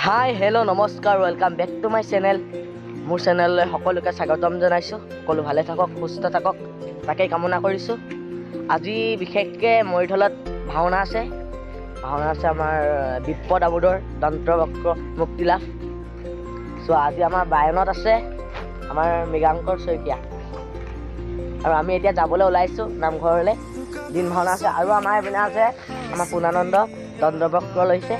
হাই hello' নমস্কাৰ welcome back to my channel. মোৰ চেনেললৈ সকলোকে স্বাগতম জনাইছোঁ। সকলো ভালে থাকক, সুস্থ থাকক, তাকেই কামনা কৰিছোঁ। আজি বিশেষকৈ মৰিধলত ভাওনা আছে আমাৰ বিপদ আমোদৰ দন্তবক্ৰ মুক্তিলাভ। চ' আজি আমাৰ বায়নত আছে আমাৰ মৃগাংকৰ শইকীয়া, আৰু আমি এতিয়া যাবলৈ ওলাইছোঁ নামঘৰলৈ। দিন ভাওনা আছে আৰু আমাৰ এইপিনে আছে আমাৰ পূৰ্ণানন্দ দন্তবক্ৰ লৈছে।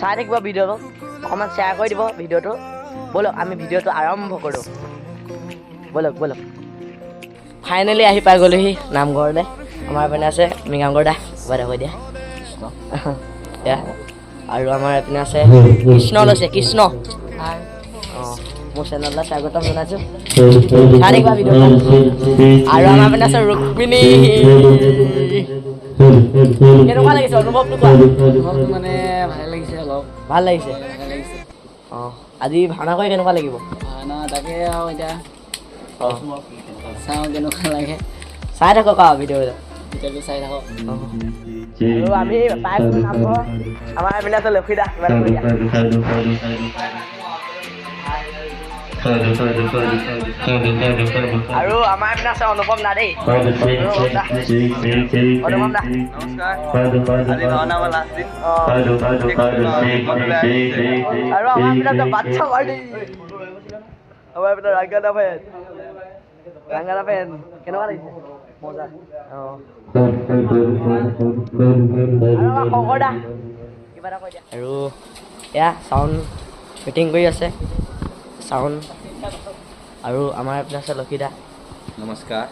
চাই থাকিব ভিডিঅ'টো, অকণমান শ্বেয়াৰ কৰি দিব ভিডিঅ'টো। ব'লক আমি ভিডিঅ'টো আৰম্ভ কৰোঁ, ব'লক। ফাইনেলি আহি পাই গ'লোহি নামঘৰলৈ। আমাৰ এইপিনে আছে মৃগাংকৰ দা, কৈ দিয়া এয়া। আৰু আমাৰ এইপিনে আছে কৃষ্ণ লৈছে, কৃষ্ণ। অঁ, মোৰ চেনেললৈ স্বাগতম জনাইছোঁ, চাই থাকিবা ভিডিঅ'টো। আৰু আমাৰ এইপিনে আছে ৰুক্মিণী। কেনেকুৱা লাগিছে অনুভৱটো কোৱা? অনুভৱটো মানে ভালে লাগিছে, অলপ ভাল লাগিছে। ভালে লাগিছে। অঁ, আজি ভাওনা কৰি কেনেকুৱা লাগিব? ভাওনা তাকে আৰু এতিয়া অঁ, চাওঁ কেনেকুৱা লাগে, চাই থাকক আৰু ভিডিঅ'টো। ভিডিঅ'টো চাই থাকক। আৰু আমি পাইছোঁ নামঘৰ। আমাৰ এইপিনে আছে লক্ষী দা, কিবা এটা কৈ দিয়া। আৰু আমাৰ এইপিনে আছে অনুপম দা দেই। অনুপম দা নমস্কাৰ। আজি ভাওনা আমাৰ লাষ্ট দিন। অঁ, আৰু আমাৰ এইপিনে আছে বাচ্চা পাৰ্টি। আমাৰ এইপিনে ৰাংগাদা ফেন, কেনেকুৱা লাগিছে? মজা। অঁ, আৰু আমাৰ শংকৰ দা, কিবা এটা কৈ দিয়া। আৰু এয়া চাউণ্ড ফিটিং কৰি আছে, চাউণ্ড। আৰু আমাৰ এইপিনে আছে লক্ষী দা। নমস্কাৰ।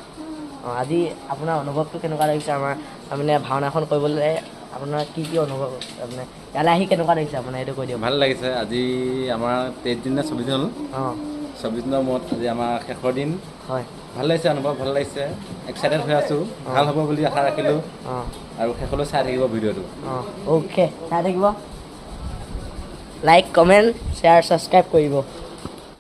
অঁ, আজি আপোনাৰ অনুভৱটো কেনেকুৱা লাগিছে? আমাৰ মানে ভাওনাখন কৰিবলৈ আপোনাৰ কি অনুভৱ? মানে ইয়ালৈ আহি কেনেকুৱা লাগিছে আপোনাৰ, এইটো কৈ দিয়ক। ভাল লাগিছে। আজি আমাৰ 23 দিন নে 24 দিন হ'ল। অঁ, 24 দিনৰ মূৰত আজি আমাৰ শেষৰ দিন। হয়। ভাল লাগিছে, অনুভৱ ভাল লাগিছে, এক্সাইটেড হৈ আছোঁ। অঁ। ভাল হ'ব বুলি আশা ৰাখিলোঁ, অঁ, আৰু শেষলৈ চাই থাকিব ভিডিঅ'টো। অঁ, অ'কে, চাই থাকিব। লাইক, কমেণ্ট, শ্বেয়াৰ, ছাবস্ক্ৰাইব কৰিব।